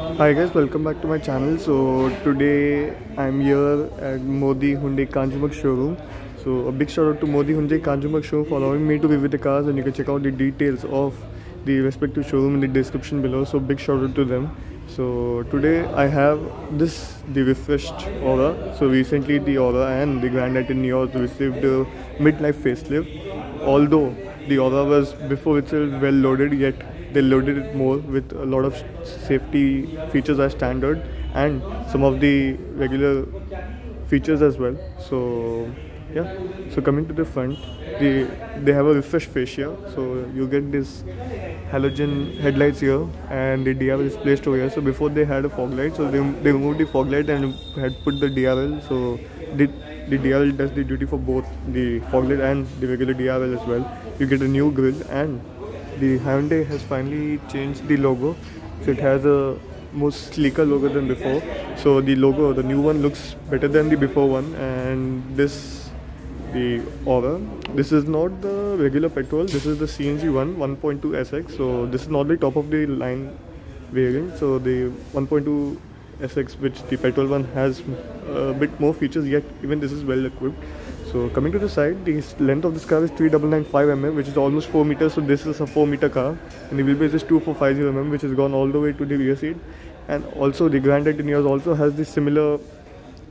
Hi guys, welcome back to my channel. So today I'm here at Modi Hyundai Kanjurmarg showroom. So a big shout out to Modi Hyundai Kanjurmarg showroom for allowing me to review the cars, and you can check out the details of the respective showroom in the description below. So big shout out to them. So today I have the refreshed Aura. So recently the Aura and the Grand Item Neos received a mid-life facelift. Although the Aura was before itself well loaded, yet they loaded it more with a lot of safety features as standard and some of the regular features as well. So yeah, so coming to the front, they have a refresh fascia, so you get this halogen headlights here, and the DRL is placed over here. So before they had a fog light, so they removed the fog light and had put the DRL. So the DRL does the duty for both the fog light and the regular DRL as well. You get a new grille, and the Hyundai has finally changed the logo, so it has a more sleeker logo than before. So the logo, the new one, looks better than the before one. And the Aura, this is not the regular petrol, this is the CNG one, 1.2 SX. So this is not the top of the line variant. So the 1.2 SX, which the petrol one has a bit more features, yet even this is well equipped. So coming to the side, the length of this car is 3995 mm, which is almost 4 meters. So this is a 4-meter car, and the wheelbase is 2450 mm, which has gone all the way to the rear seat. And also the Grand Item Neos also has the similar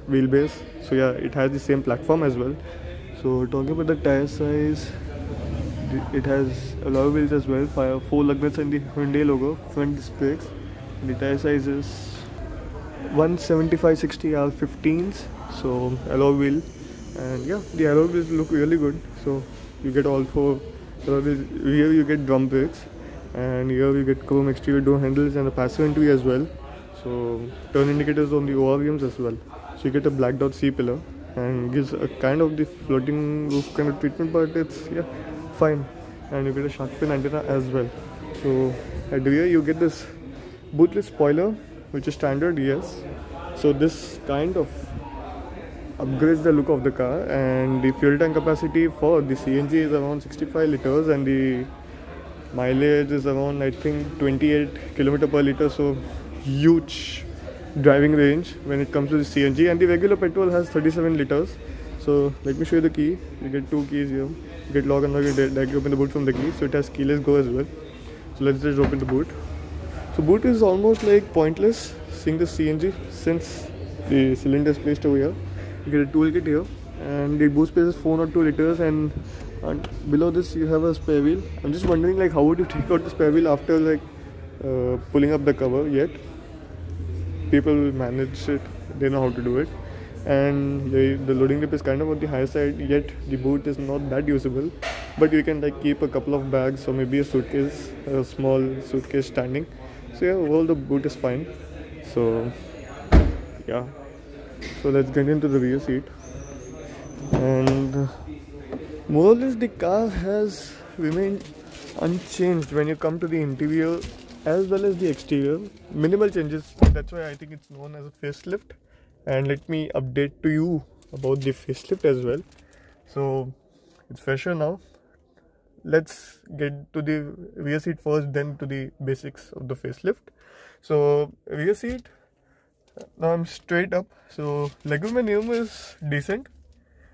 wheelbase. So yeah, it has the same platform as well. So talking about the tire size, it has alloy wheels as well, 4 lug nuts and the Hyundai logo, front disc brakes. The tire size is 175/60 R15s, so alloy wheel. And yeah, the alloy wheels look really good. So you get all 4 alloy wheels. Here you get drum brakes, and here you get chrome exterior door handles and a passive entry as well. So turn indicators on the ORVMs as well. So you get a black dot C pillar, and gives a kind of the floating roof kind of treatment, but it's fine. And you get a shark fin antenna as well. So at the rear you get this bootless spoiler, which is standard, yes. So this kind of upgrades the look of the car. And the fuel tank capacity for the CNG is around 65 liters, and the mileage is around, I think, 28 km per liter. So huge driving range when it comes to the CNG. And the regular petrol has 37 liters. So let me show you the key. You get 2 keys here. You get lock and lock. You directly open the boot from the key. So it has keyless go as well. So let's just open the boot. So boot is almost like pointless seeing the CNG, since the cylinder is placed over here. You get a toolkit here, and the boot space is 402 liters, and below this you have a spare wheel. I'm just wondering, like, how would you take out the spare wheel after like pulling up the cover? Yet people manage it, they know how to do it. And the loading lip is kind of on the higher side, yet the boot is not that usable, but you can like keep a couple of bags or maybe a suitcase, a small suitcase standing. So yeah, overall the boot is fine. So yeah, so let's get into the rear seat. And more or less the car has remained unchanged when you come to the interior as well as the exterior. Minimal changes, that's why I think it's known as a facelift. And let me update to you about the facelift as well. So it's fresher now. Let's get to the rear seat first, then to the basics of the facelift. So rear seat, now I'm straight up. So legroom and room is decent.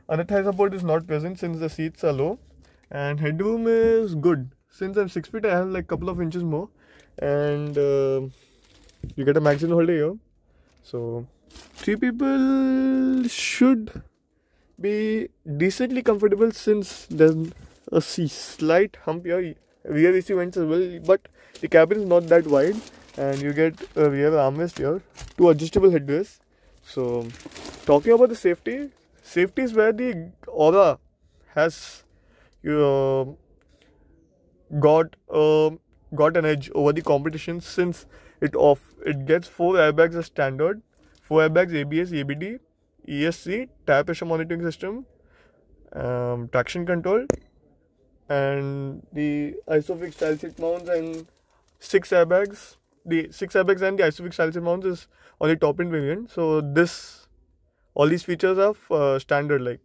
Under thigh support is not present since the seats are low. And headroom is good. Since I'm 6 feet, I have like couple of inches more. And you get a magazine holder here. So 3 people should be decently comfortable, since there's a slight hump here. Rear AC vents as well, but the cabin is not that wide. And you get a rear armrest here, 2 adjustable headrests. So talking about the safety is where the Aura has got an edge over the competition, since it gets 4 airbags as standard, 4 airbags, ABS, ABD, ESC, tire pressure monitoring system, traction control, and the ISOFIX style seat mounts, and 6 airbags. The 6 airbags and the ISOFIX style seat mounts is on the top end variant. So all these features are standard, like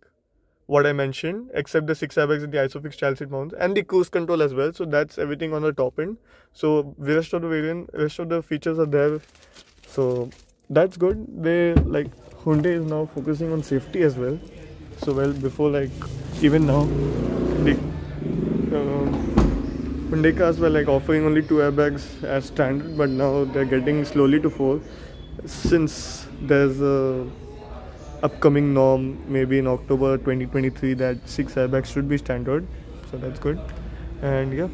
what I mentioned, except the 6 airbags and the ISOFIX child seat mounts and the cruise control as well. So that's everything on the top end. So the rest of the variant, rest of the features are there. So that's good. They like Hyundai is now focusing on safety as well. So well before, like even now, the Hyundai cars were like offering only 2 airbags as standard, but now they're getting slowly to 4 since there's a upcoming norm maybe in October 2023 that 6 airbags should be standard. So that's good. And yeah,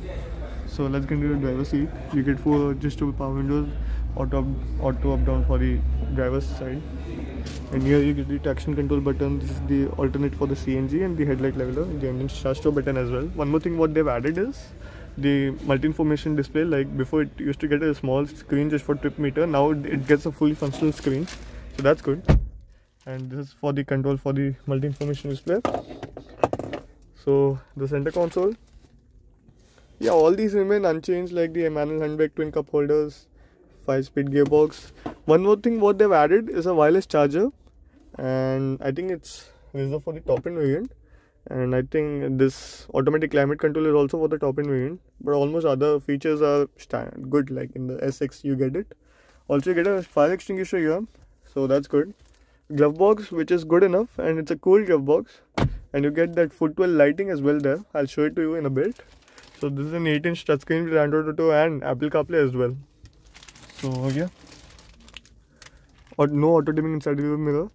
so let's get into the driver's seat. You get 4 adjustable power windows, auto up down for the driver's side, and here you get the traction control button. This is the alternate for the CNG, and the headlight leveler, the engine start stop button as well. One more thing what they've added is the multi-information display. Like before it used to get a small screen just for trip meter, now it gets a fully functional screen, so that's good. And this is for the control for the multi-information display. So the center console, yeah, all these remain unchanged, like the manual handbrake, twin cup holders, 5-speed gearbox. One more thing what they've added is a wireless charger, and I think it's reserved for the top end variant. And I think this automatic climate control is also for the top end variant, but almost other features are good, like in the SX you get it. Also you get a fire extinguisher here, so that's good. Glove box, which is good enough, and it's a cool glove box, and you get that footwell lighting as well there. I'll show it to you in a bit. So this is an 8-inch touchscreen with Android Auto and Apple CarPlay as well. So yeah, or no auto dimming inside the mirror.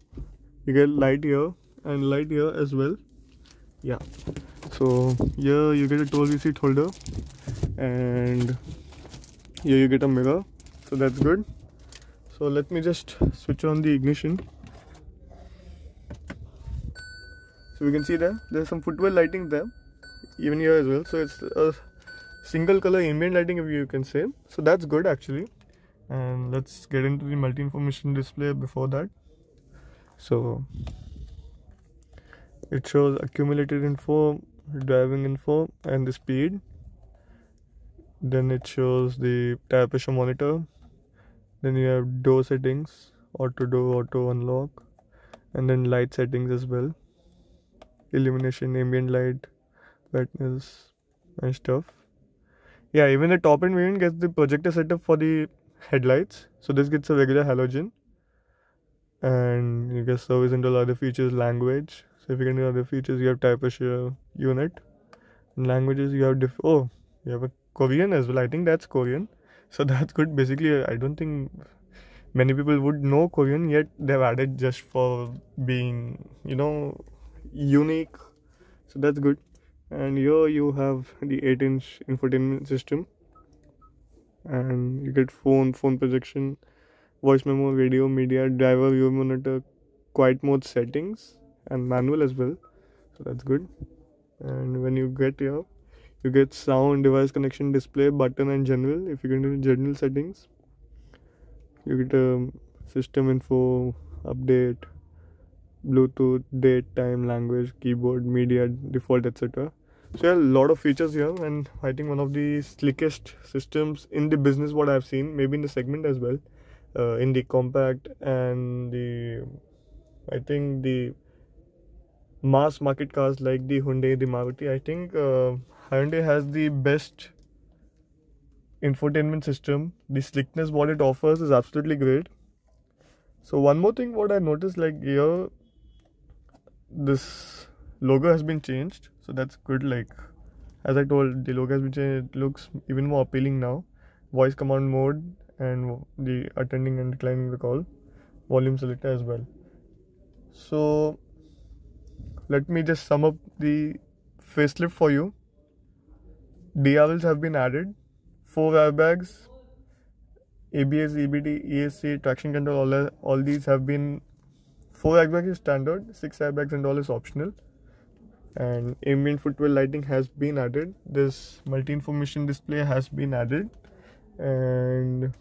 You get light here and light here as well. Yeah, so here you get a 12 seat holder, and here you get a mirror, so that's good. So let me just switch on the ignition. So we can see there's some footwell lighting there, even here as well. So it's a single color ambient lighting, if you can say. So that's good actually. And let's get into the multi-information display before that. So it shows accumulated info, driving info, and the speed. Then it shows the tire pressure monitor. Then you have door settings, auto door, auto unlock, and then light settings as well. Illumination, ambient light, brightness, and stuff. Yeah, even the top end variant gets the projector setup for the headlights. So this gets a regular halogen, and you get service and all other features, language. So if you can do other features, you have tire pressure unit. In languages, you have you have a Korean as well. I think that's Korean, so that's good. Basically, I don't think many people would know Korean, yet they've added just for being, unique. So that's good. And here you have the 8-inch infotainment system, and you get phone projection, voice memo, radio, media, driver view monitor, quiet mode settings, and manual as well. So that's good. And when you get here, you get sound, device connection, display, button, and general. If you go into general settings, you get a system info, update, Bluetooth, date, time, language, keyboard, media, default, etc. So yeah, a lot of features here, and I think one of the slickest systems in the business what I've seen, maybe in the segment as well, in the compact and I think the mass market cars like the Hyundai, the Maruti. I think Hyundai has the best infotainment system. The slickness what it offers is absolutely great. So one more thing what I noticed, like here, this logo has been changed, so that's good. Like as I told, the logo has been changed. It looks even more appealing now. Voice command mode, and the attending and declining the call, volume selector as well. So let me just sum up the facelift for you. DRLs have been added, 4 airbags, ABS, EBD, ESC, traction control, all these have been. 4 airbags is standard, 6 airbags and all is optional. And ambient footwell lighting has been added. This multi-information display has been added, and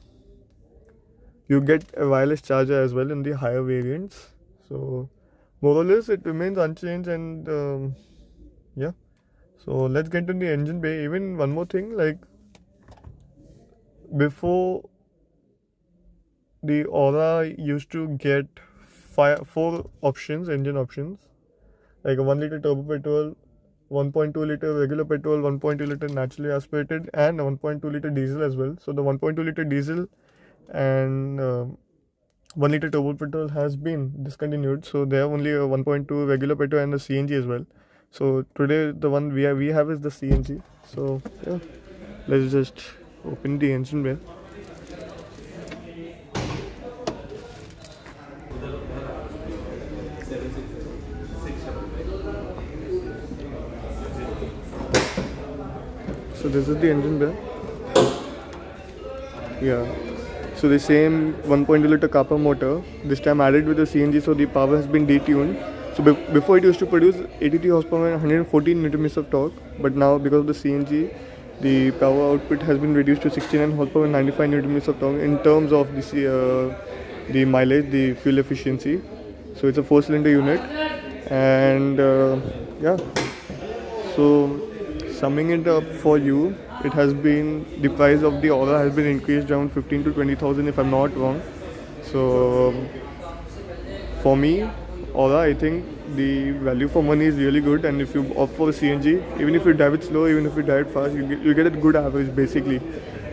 you get a wireless charger as well in the higher variants. So more or less it remains unchanged, and yeah. So let's get to the engine bay. Even one more thing, like before, the Aura used to get 4 options, engine options. like a 1 liter turbo petrol, 1.2 liter regular petrol, 1.2 liter naturally aspirated, and a 1.2 liter diesel as well. So the 1.2 liter diesel and 1 liter turbo petrol has been discontinued. So they have only a 1.2 regular petrol and a CNG as well. So today the one we have is the CNG. So yeah, let's just open the engine bay. So this is the engine bay. Yeah. So the same 1.2 liter copper motor, this time added with the CNG, so the power has been detuned. So before it used to produce 83 horsepower and 114 Nm of torque, but now because of the CNG, the power output has been reduced to 69 horsepower and 95 Nm of torque in terms of the mileage, the fuel efficiency. So it's a 4-cylinder unit, and yeah. So summing it up for you, it has been, the price of the Aura has been increased around 15 to 20,000 if I'm not wrong. So for me, Aura, I think the value for money is really good, and if you opt for a CNG, even if you drive it slow, even if you drive it fast, you get a good average basically.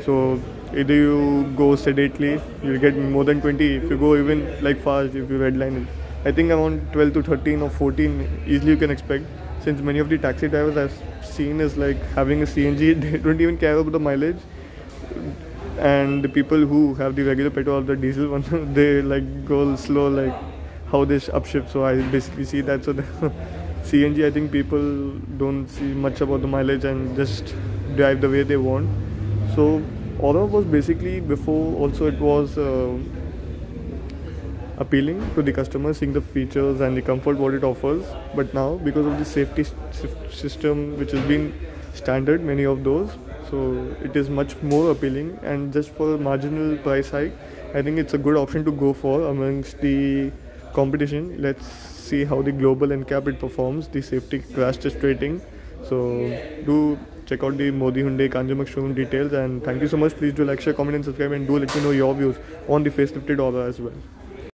So either you go sedately, you'll get more than 20. If you go even like fast, if you redline it, I think around 12 to 13 or 14 easily you can expect. Since many of the taxi drivers I've seen is like having a CNG, they don't even care about the mileage. And the people who have the regular petrol or the diesel one, they like go slow, like how they upshift. So I basically see that. So the CNG, I think people don't see much about the mileage and just drive the way they want. So Aura was basically, before also it was appealing to the customer, seeing the features and the comfort what it offers. But now, because of the safety system which has been standard, many of those, so it is much more appealing, and just for a marginal price hike, I think it's a good option to go for amongst the competition. Let's see how the global NCAP it performs, the safety crash test rating. So do check out the Modi Hyundai Kanjamak showroom details, and thank you so much. Please do like, share, comment and subscribe, and do let me know your views on the facelifted Aura as well.